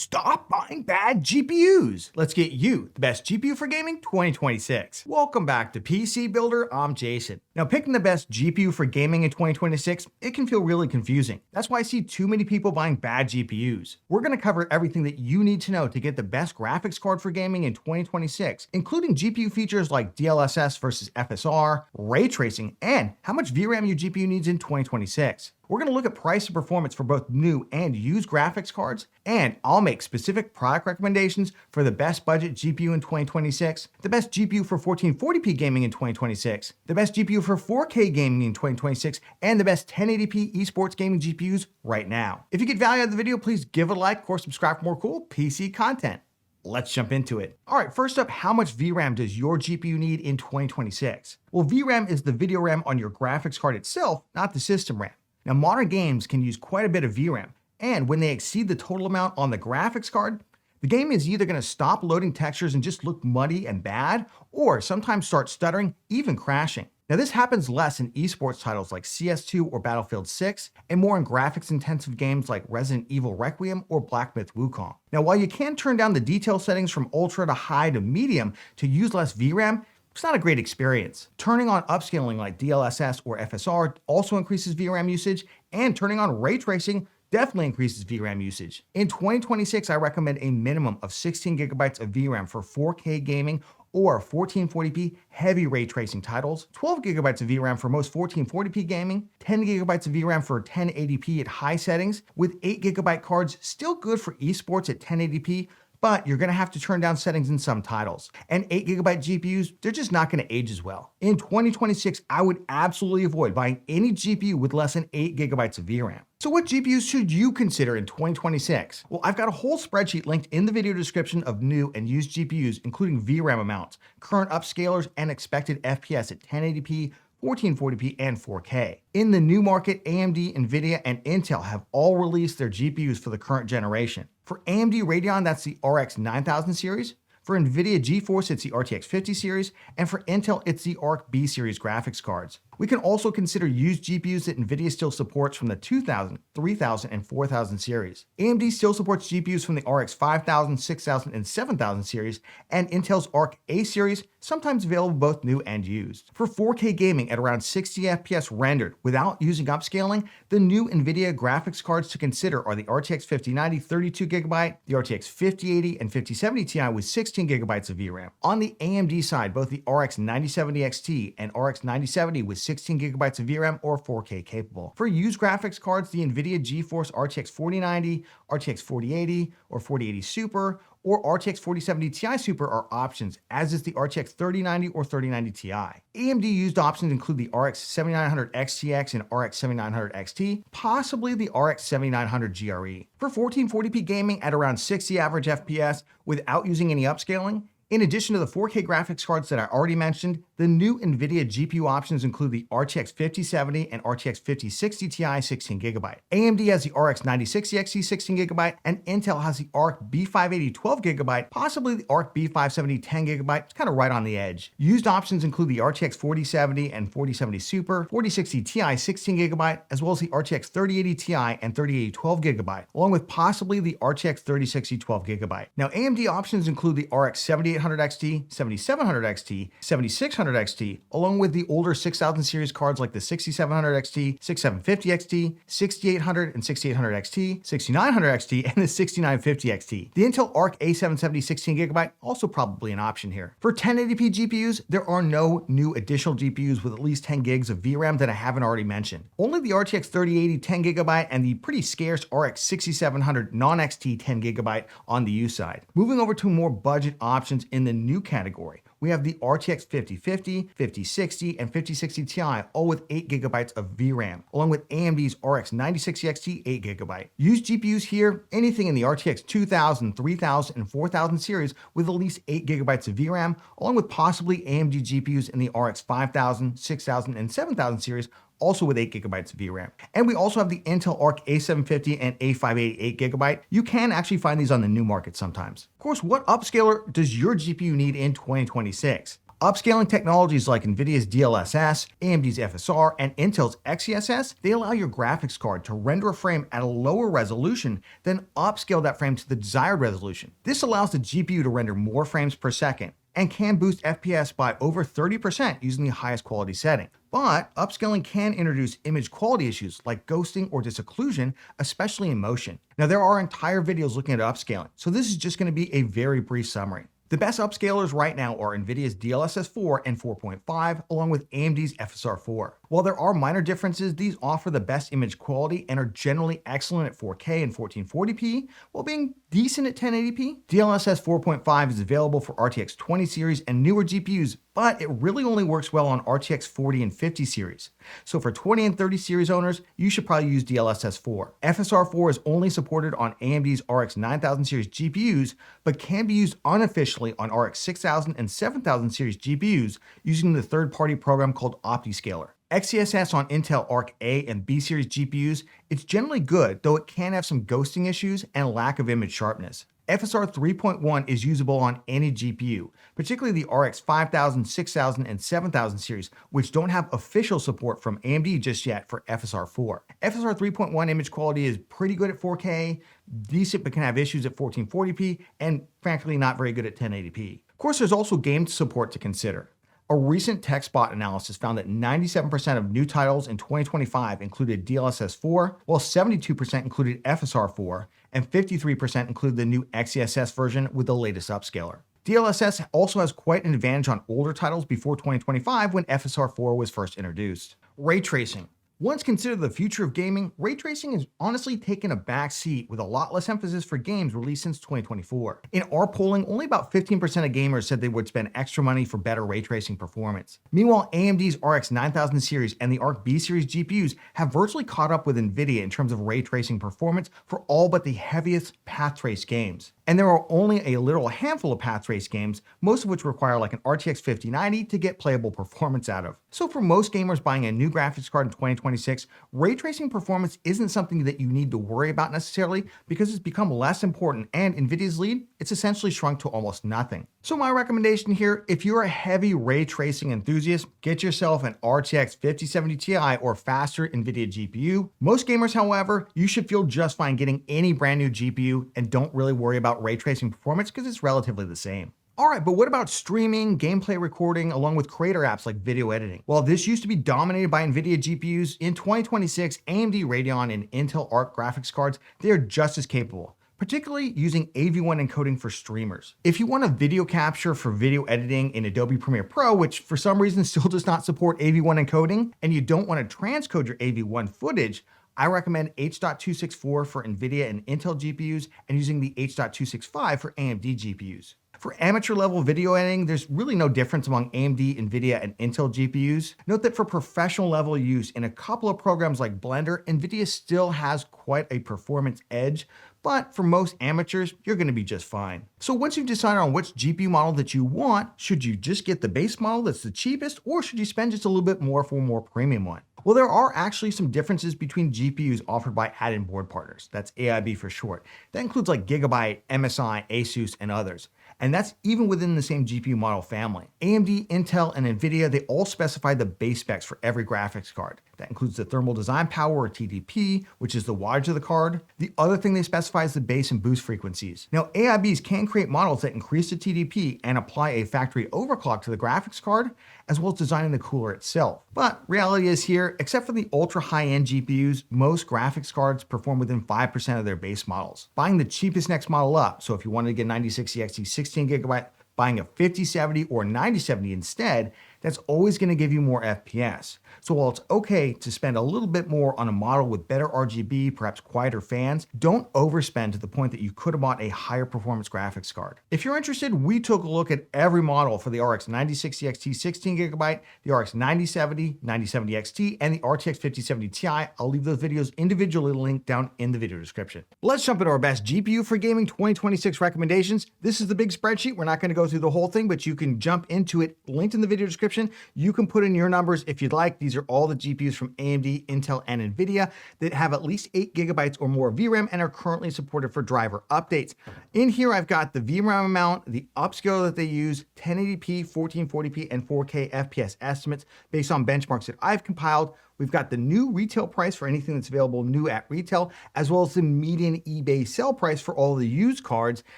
Stop buying bad GPUs. Let's get you the best GPU for gaming 2026. Welcome back to PC Builder. I'm Jason. Now, picking the best GPU for gaming in 2026, it can feel really confusing. That's why I see too many people buying bad GPUs. We're going to cover everything that you need to know to get the best graphics card for gaming in 2026, including GPU features like DLSS versus FSR, ray tracing, and how much VRAM your GPU needs in 2026. We're going to look at price and performance for both new and used graphics cards, and I'll make specific product recommendations for the best budget GPU in 2026, the best GPU for 1440p gaming in 2026, the best GPU for 4K gaming in 2026, and the best 1080p esports gaming GPUs right now. If you get value out of the video, please give it a like or subscribe for more cool PC content. Let's jump into it. All right, first up, how much VRAM does your GPU need in 2026? Well, VRAM is the video RAM on your graphics card itself, not the system RAM. Now, modern games can use quite a bit of VRAM, and when they exceed the total amount on the graphics card, the game is either going to stop loading textures and just look muddy and bad, or sometimes start stuttering, even crashing. Now, this happens less in esports titles like CS2 or Battlefield 6, and more in graphics-intensive games like Resident Evil Requiem or Black Myth Wukong. Now, while you can turn down the detail settings from ultra to high to medium to use less VRAM, it's not a great experience. Turning on upscaling like DLSS or FSR also increases VRAM usage, and turning on ray tracing definitely increases VRAM usage. In 2026, I recommend a minimum of 16 gigabytes of VRAM for 4K gaming or 1440p heavy ray tracing titles, 12 gigabytes of VRAM for most 1440p gaming, 10 gigabytes of VRAM for 1080p at high settings, with 8 gigabyte cards still good for esports at 1080p, but you're going to have to turn down settings in some titles. And 8 gigabyte GPUs, they're just not going to age as well. In 2026, I would absolutely avoid buying any GPU with less than 8 gigabytes of VRAM. So what GPUs should you consider in 2026? Well, I've got a whole spreadsheet linked in the video description of new and used GPUs, including VRAM amounts, current upscalers, and expected FPS at 1080p, 1440p, and 4K. In the new market, AMD, NVIDIA, and Intel have all released their GPUs for the current generation. For AMD Radeon, that's the RX 9000 series. For NVIDIA GeForce, it's the RTX 50 series, and for Intel, it's the Arc B series graphics cards. We can also consider used GPUs that NVIDIA still supports from the 2000, 3000, and 4000 series. AMD still supports GPUs from the RX 5000, 6000, and 7000 series, and Intel's Arc A series, sometimes available both new and used. For 4K gaming at around 60 FPS rendered without using upscaling, the new NVIDIA graphics cards to consider are the RTX 5090 32GB, the RTX 5080 and 5070 Ti with 16 gigabytes of VRAM. On the AMD side, both the RX 9070 XT and RX 9070 with 16 gigabytes of VRAM or 4K capable. For used graphics cards, the NVIDIA GeForce RTX 4090, RTX 4080, or 4080 Super, or RTX 4070 Ti Super are options, as is the RTX 3090 or 3090 Ti. AMD used options include the RX 7900 XTX and RX 7900 XT, possibly the RX 7900 GRE. For 1440p gaming at around 60 average FPS without using any upscaling, in addition to the 4K graphics cards that I already mentioned, the new NVIDIA GPU options include the RTX 5070 and RTX 5060 Ti 16GB. AMD has the RX 9060 XT 16GB, and Intel has the Arc B580 12GB, possibly the Arc B570 10GB. It's kind of right on the edge. Used options include the RTX 4070 and 4070 Super, 4060 Ti 16GB, as well as the RTX 3080 Ti and 3080 12GB, along with possibly the RTX 3060 12GB. Now, AMD options include the RX 7800 XT, 7700 XT, 7600 XT, along with the older 6000 series cards like the 6700 XT, 6750 XT, 6800 and 6800 XT, 6900 XT, and the 6950 XT. The Intel Arc A770 16GB also probably an option here. For 1080p GPUs, there are no new additional GPUs with at least 10 gigs of VRAM that I haven't already mentioned. Only the RTX 3080 10GB and the pretty scarce RX 6700 non-XT 10GB on the U side. Moving over to more budget options in the new category, we have the RTX 5050, 5060, and 5060 Ti, all with 8 gigabytes of VRAM, along with AMD's RX 9060 XT 8 gigabyte. Used GPUs here, anything in the RTX 2000, 3000, and 4000 series with at least 8 gigabytes of VRAM, along with possibly AMD GPUs in the RX 5000, 6000, and 7000 series, also with 8 gigabytes of VRAM. And we also have the Intel Arc A750 and A580 8GB. You can actually find these on the new market sometimes. Of course, what upscaler does your GPU need in 2026? Upscaling technologies like NVIDIA's DLSS, AMD's FSR, and Intel's XeSS, they allow your graphics card to render a frame at a lower resolution, then upscale that frame to the desired resolution. This allows the GPU to render more frames per second and can boost FPS by over 30% using the highest quality setting. But upscaling can introduce image quality issues like ghosting or disocclusion, especially in motion. Now, there are entire videos looking at upscaling, so this is just going to be a very brief summary. The best upscalers right now are NVIDIA's DLSS 4 and 4.5, along with AMD's FSR 4. While there are minor differences, these offer the best image quality and are generally excellent at 4K and 1440p, while being decent at 1080p. DLSS 4.5 is available for RTX 20 series and newer GPUs, but it really only works well on RTX 40 and 50 series. So for 20 and 30 series owners, you should probably use DLSS 4. FSR 4 is only supported on AMD's RX 9000 series GPUs, but can be used unofficially on RX 6000 and 7000 series GPUs using the third-party program called OptiScaler. XeSS on Intel Arc A and B series GPUs, it's generally good, though it can have some ghosting issues and lack of image sharpness. FSR 3.1 is usable on any GPU, particularly the RX 5000, 6000, and 7000 series, which don't have official support from AMD just yet for FSR 4. FSR 3.1 image quality is pretty good at 4K, decent but can have issues at 1440p, and frankly not very good at 1080p. Of course, there's also game support to consider. A recent TechSpot analysis found that 97% of new titles in 2025 included DLSS 4, while 72% included FSR 4, and 53% included the new XeSS version with the latest upscaler. DLSS also has quite an advantage on older titles before 2025 when FSR 4 was first introduced. Ray tracing. Once considered the future of gaming, ray tracing has honestly taken a back seat with a lot less emphasis for games released since 2024. In our polling, only about 15% of gamers said they would spend extra money for better ray tracing performance. Meanwhile, AMD's RX 9000 series and the Arc B series GPUs have virtually caught up with NVIDIA in terms of ray tracing performance for all but the heaviest path trace games. And there are only a literal handful of path trace games, most of which require like an RTX 5090 to get playable performance out of. So for most gamers buying a new graphics card in 2026, ray tracing performance isn't something that you need to worry about necessarily because it's become less important, and NVIDIA's lead, it's essentially shrunk to almost nothing. So my recommendation here, if you're a heavy ray tracing enthusiast, get yourself an RTX 5070 Ti or faster NVIDIA GPU. Most gamers, however, you should feel just fine getting any brand new GPU and don't really worry about ray tracing performance because it's relatively the same. All right, but what about streaming, gameplay recording, along with creator apps like video editing? Well, this used to be dominated by NVIDIA GPUs. In 2026, AMD Radeon and Intel Arc graphics cards, they are just as capable, particularly using AV1 encoding for streamers. If you want a video capture for video editing in Adobe Premiere Pro, which for some reason still does not support AV1 encoding, and you don't want to transcode your AV1 footage, I recommend H.264 for NVIDIA and Intel GPUs and using the H.265 for AMD GPUs. For amateur level video editing, there's really no difference among AMD, NVIDIA, and Intel GPUs. Note that for professional level use in a couple of programs like Blender, NVIDIA still has quite a performance edge, but for most amateurs, you're going to be just fine. So once you've decided on which GPU model that you want, should you just get the base model that's the cheapest, or should you spend just a little bit more for a more premium one? Well, there are actually some differences between GPUs offered by add-in board partners. That's AIB for short. That includes like Gigabyte, MSI, Asus, and others. And that's even within the same GPU model family. AMD, Intel, and NVIDIA, they all specify the base specs for every graphics card. That includes the thermal design power, or TDP, which is the wattage of the card. The other thing they specify is the base and boost frequencies. Now, AIBs can create models that increase the TDP and apply a factory overclock to the graphics card, as well as designing the cooler itself. But reality is here, except for the ultra high-end GPUs, most graphics cards perform within 5% of their base models. Buying the cheapest next model up, so if you wanted to get 9060 XT 16GB, buying a 5070 or 9070 instead, that's always going to give you more FPS. So while it's okay to spend a little bit more on a model with better RGB, perhaps quieter fans, don't overspend to the point that you could have bought a higher performance graphics card. If you're interested, we took a look at every model for the RX 9060 XT 16GB, the RX 9070, 9070 XT, and the RTX 5070 Ti. I'll leave those videos individually linked down in the video description. Let's jump into our best GPU for gaming 2026 recommendations. This is the big spreadsheet. We're not going to go through the whole thing, but you can jump into it, linked in the video description, description. You can put in your numbers if you'd like. These are all the GPUs from AMD, Intel, and NVIDIA that have at least 8 gigabytes or more VRAM and are currently supported for driver updates. In here, I've got the VRAM amount, the upscale that they use, 1080p, 1440p, and 4K FPS estimates based on benchmarks that I've compiled. We've got the new retail price for anything that's available new at retail, as well as the median eBay sell price for all the used cards.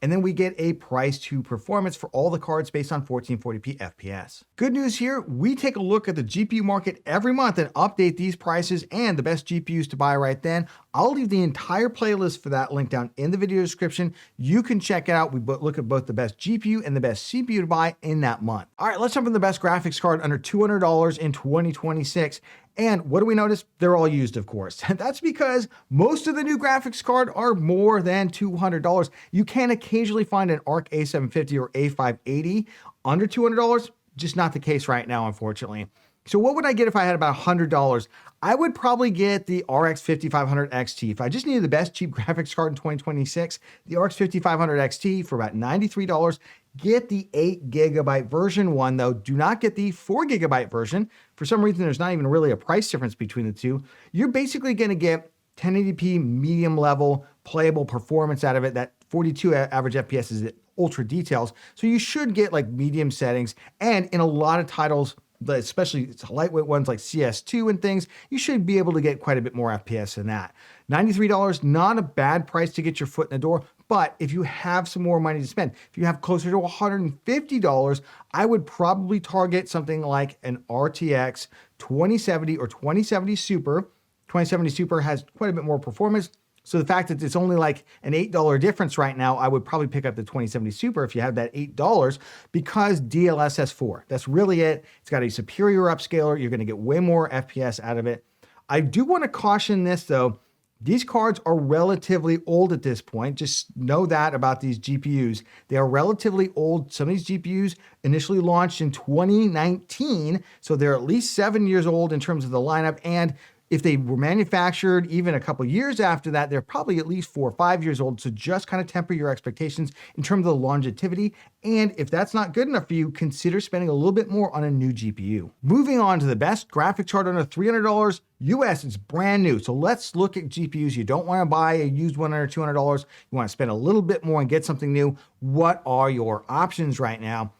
And then we get a price to performance for all the cards based on 1440p FPS. Good news here, we take a look at the GPU market every month and update these prices and the best GPUs to buy right then. I'll leave the entire playlist for that link down in the video description. You can check it out. We look at both the best GPU and the best CPU to buy in that month. All right, let's jump in the best graphics card under $200 in 2026. And what do we notice? They're all used, of course. That's because most of the new graphics card are more than $200. You can occasionally find an ARC A750 or A580 under $200, just not the case right now, unfortunately. So what would I get if I had about $100? I would probably get the RX 5500 XT. If I just needed the best cheap graphics card in 2026, the RX 5500 XT for about $93. Get the 8 gigabyte version one though. Do not get the 4 gigabyte version. For some reason, there's not even really a price difference between the two. You're basically gonna get 1080p medium level playable performance out of it. That 42 average FPS is at ultra details. So you should get like medium settings, and in a lot of titles, especially lightweight ones like CS2 and things, you should be able to get quite a bit more FPS than that. $93, not a bad price to get your foot in the door, but if you have some more money to spend, if you have closer to $150, I would probably target something like an RTX 2070 or 2070 Super. 2070 Super has quite a bit more performance. So the fact that it's only like an $8 difference right now, I would probably pick up the 2070 Super if you have that $8 because DLSS 4. That's really it. It's got a superior upscaler. You're going to get way more FPS out of it. I do want to caution this though. These cards are relatively old at this point. Just know that about these GPUs. They are relatively old. Some of these GPUs initially launched in 2019, so they're at least 7 years old in terms of the lineup. And if they were manufactured even a couple years after that, they're probably at least 4 or 5 years old. So just kind of temper your expectations in terms of the longevity. And if that's not good enough for you, consider spending a little bit more on a new GPU. Moving on to the best graphics card under $300 US, it's brand new. So let's look at GPUs. You don't want to buy a used one under $200. You want to spend a little bit more and get something new. What are your options right now?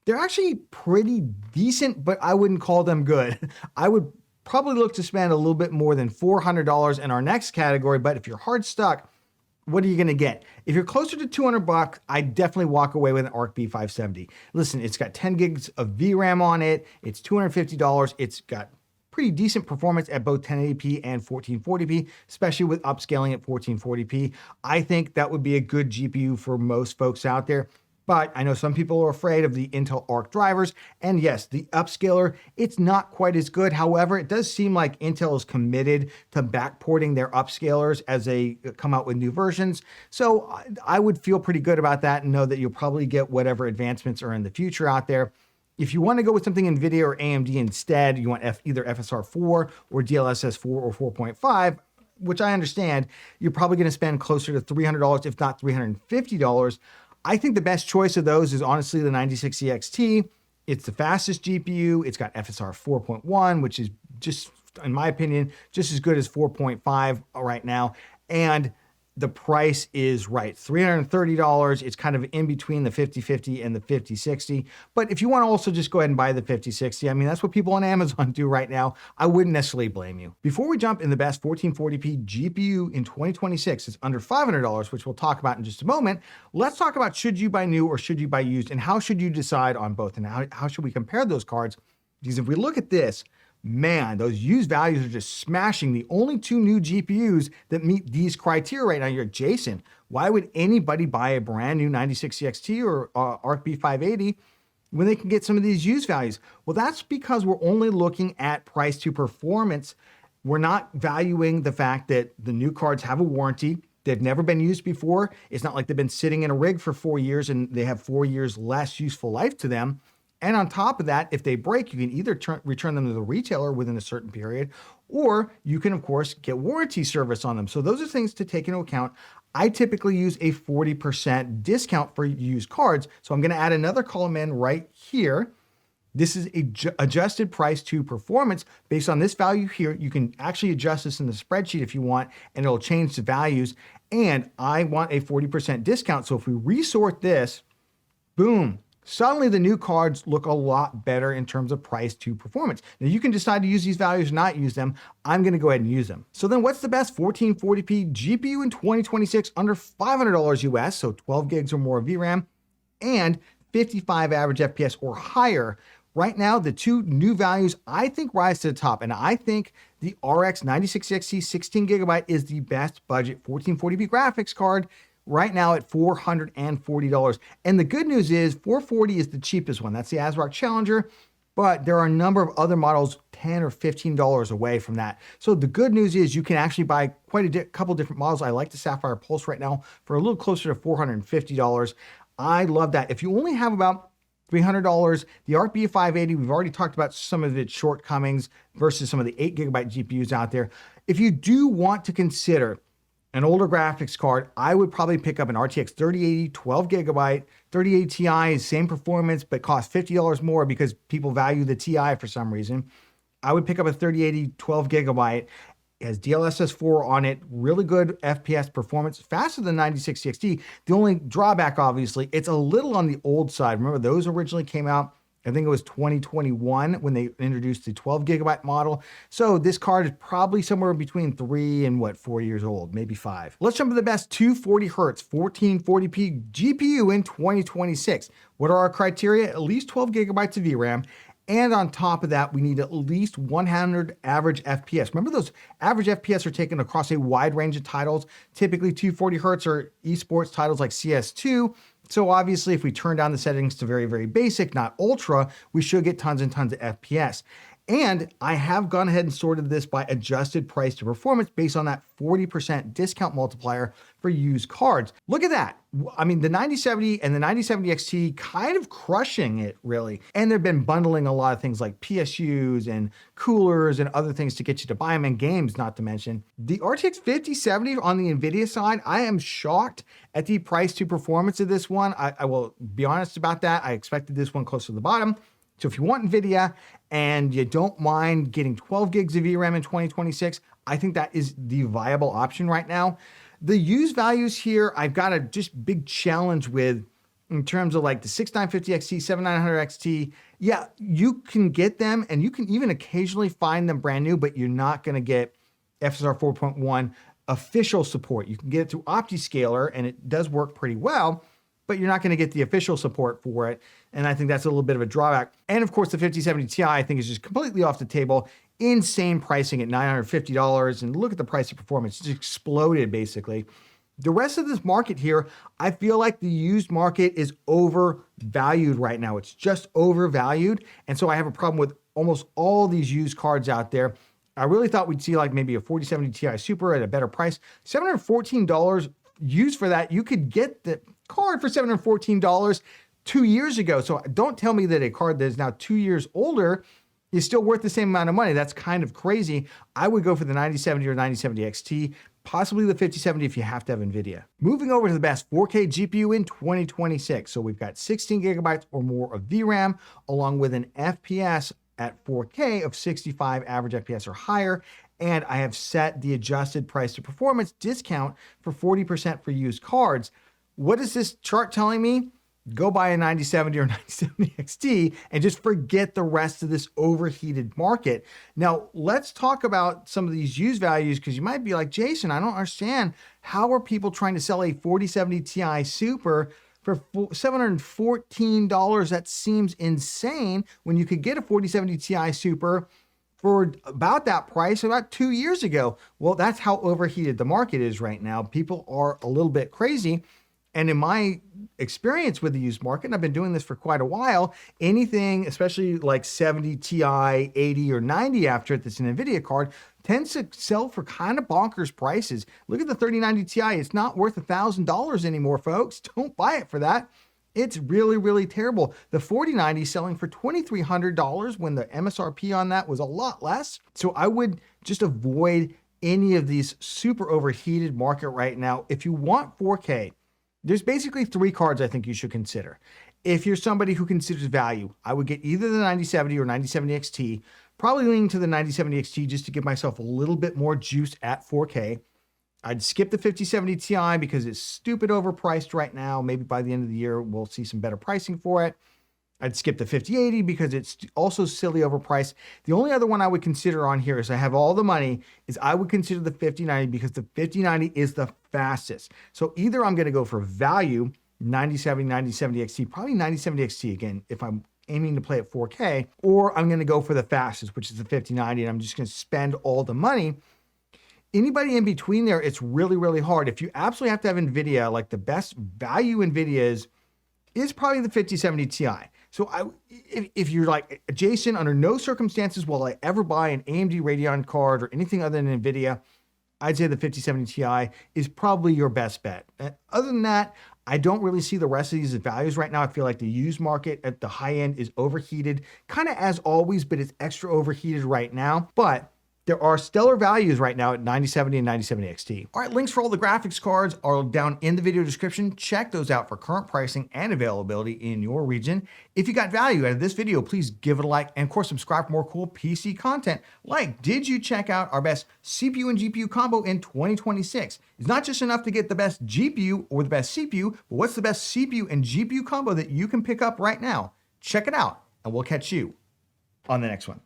They're actually pretty decent, but I wouldn't call them good. I would probably look to spend a little bit more than $400 in our next category, but if you're hard stuck, what are you gonna get? If you're closer to $200, I definitely walk away with an ARC B570. Listen, it's got 10 gigs of VRAM on it, it's $250, it's got pretty decent performance at both 1080p and 1440p, especially with upscaling at 1440p. I think that would be a good GPU for most folks out there. But I know some people are afraid of the Intel Arc drivers. And yes, the upscaler, it's not quite as good. However, it does seem like Intel is committed to backporting their upscalers as they come out with new versions. So I would feel pretty good about that and know that you'll probably get whatever advancements are in the future out there. If you want to go with something NVIDIA or AMD instead, you want either FSR 4 or DLSS 4 or 4.5, which I understand, you're probably going to spend closer to $300, if not $350. I think the best choice of those is honestly the 9060 XT. It's the fastest GPU. It's got FSR 4.1, which is just, in my opinion, just as good as 4.5 right now. And the price is right, $330. It's kind of in between the 5050 and the 5060. But if you want to also just go ahead and buy the 5060, I mean, that's what people on Amazon do right now. I wouldn't necessarily blame you. Before we jump in the best 1440p GPU in 2026, it's under $500, which we'll talk about in just a moment. Let's talk about should you buy new or should you buy used, and how should you decide on both, and how should we compare those cards? Because if we look at this, man, those used values are just smashing. The only two new GPUs that meet these criteria right now, you're Jason, why would anybody buy a brand new 9060 XT or ARC B580 when they can get some of these used values? Well, that's because we're only looking at price to performance. We're not valuing the fact that the new cards have a warranty. They've never been used before. It's not like they've been sitting in a rig for 4 years and they have 4 years less useful life to them. And on top of that, if they break, you can either return them to the retailer within a certain period, or you can, of course, get warranty service on them. So those are things to take into account. I typically use a 40% discount for used cards. So I'm going to add another column in right here. This is a adjusted price to performance based on this value here. You can actually adjust this in the spreadsheet if you want, and it'll change the values. And I want a 40% discount. So if we resort this, boom, suddenly the new cards look a lot better in terms of price to performance. Now you can decide to use these values or not use them. I'm gonna go ahead and use them. So then what's the best 1440p GPU in 2026 under $500 US, so 12 gigs or more of VRAM, and 55 average FPS or higher? Right now, the two new values I think rise to the top, and I think the RX 9660 XT 16 gigabyte is the best budget 1440p graphics card right now at $440. And the good news is $440 is the cheapest one. That's the ASRock Challenger, but there are a number of other models $10 or $15 away from that. So the good news is you can actually buy quite a couple different models. I like the Sapphire Pulse right now for a little closer to $450. I love that. If you only have about $300, the RB 580, we've already talked about some of its shortcomings versus some of the 8 gigabyte GPUs out there. If you do want to consider an older graphics card, I would probably pick up an RTX 3080 12 gigabyte. 3080 Ti is same performance, but costs $50 more because people value the Ti for some reason. I would pick up a 3080 12 gigabyte. It has DLSS 4 on it, really good FPS performance, faster than 9660 XT. The only drawback, obviously, it's a little on the old side. Remember, those originally came out, I think it was 2021 when they introduced the 12 gigabyte model. So this card is probably somewhere between 3 and 4 years old, maybe 5. Let's jump to the best 240 hertz 1440p GPU in 2026. What are our criteria? At least 12 gigabytes of VRAM. And on top of that, we need at least 100 average FPS. Remember, those average FPS are taken across a wide range of titles. Typically 240 hertz are esports titles like CS2. So obviously, if we turn down the settings to very, very basic, not ultra, we should get tons and tons of FPS. And I have gone ahead and sorted this by adjusted price to performance based on that 40% discount multiplier for used cards. Look at that. I mean, the 9070 and the 9070 XT kind of crushing it, really. And they've been bundling a lot of things like PSUs and coolers and other things to get you to buy them, and games, not to mention. The RTX 5070 on the NVIDIA side, I am shocked at the price to performance of this one. I will be honest about that. I expected this one close to the bottom. So if you want NVIDIA and you don't mind getting 12 gigs of VRAM in 2026, I think that is the viable option right now. The used values here, I've got a just big challenge with in terms of like the 6950 XT, 7900 XT. Yeah, you can get them and you can even occasionally find them brand new, but you're not going to get FSR 4.1 official support. You can get it through OptiScaler and it does work pretty well, but you're not going to get the official support for it. And I think that's a little bit of a drawback. And of course, the 5070 Ti, I think, is just completely off the table. Insane pricing at $950. And look at the price of performance. It's exploded, basically. The rest of this market here, I feel like the used market is overvalued right now. It's just overvalued. And so I have a problem with almost all these used cards out there. I really thought we'd see like maybe a 4070 Ti Super at a better price. $714 used for that. You could get the card for $714 2 years ago. So don't tell me that a card that is now 2 years older is still worth the same amount of money. That's kind of crazy. I would go for the 9070 or 9070 XT, possibly the 5070 if you have to have NVIDIA. Moving over to the best 4K GPU in 2026. So we've got 16 gigabytes or more of VRAM, along with an FPS at 4K of 65 average FPS or higher. And I have set the adjusted price to performance discount for 40% for used cards. What is this chart telling me? Go buy a 9070 or 9070 XT and just forget the rest of this overheated market. Now, let's talk about some of these used values, because you might be like, Jason, I don't understand. How are people trying to sell a 4070 Ti Super for $714? That seems insane when you could get a 4070 Ti Super for about that price about 2 years ago. Well, that's how overheated the market is right now. People are a little bit crazy. And in my experience with the used market, and I've been doing this for quite a while, anything, especially like 70 Ti, 80 or 90 after it, that's an NVIDIA card, tends to sell for kind of bonkers prices. Look at the 3090 Ti. It's not worth $1,000 anymore, folks. Don't buy it for that. It's really, really terrible. The 4090 selling for $2,300 when the MSRP on that was a lot less. So I would just avoid any of these super overheated market right now. If you want 4K, There's basically three cards I think you should consider. If you're somebody who considers value, I would get either the 9070 or 9070 XT, probably leaning to the 9070 XT just to give myself a little bit more juice at 4K. I'd skip the 5070 Ti because it's stupid overpriced right now. Maybe by the end of the year, we'll see some better pricing for it. I'd skip the 5080 because it's also silly overpriced. The only other one I would consider on here is I have all the money is I would consider the 5090 because the 5090 is the fastest. So either I'm going to go for value, 9070, 9070 XT, probably 9070 XT again, if I'm aiming to play at 4K, or I'm going to go for the fastest, which is the 5090, and I'm just going to spend all the money. Anybody in between there, it's really, really hard. If you absolutely have to have NVIDIA, like the best value NVIDIA is probably the 5070 Ti. So if you're like, Jason, under no circumstances will I ever buy an AMD Radeon card or anything other than NVIDIA, I'd say the 5070 Ti is probably your best bet. Other than that, I don't really see the rest of these values right now. I feel like the used market at the high end is overheated, kind of as always, but it's extra overheated right now. But there are stellar values right now at 9070 and 9070 XT. All right, links for all the graphics cards are down in the video description. Check those out for current pricing and availability in your region. If you got value out of this video, please give it a like and of course subscribe for more cool PC content. Like, did you check out our best CPU and GPU combo in 2026? It's not just enough to get the best GPU or the best CPU, but what's the best CPU and GPU combo that you can pick up right now? Check it out and we'll catch you on the next one.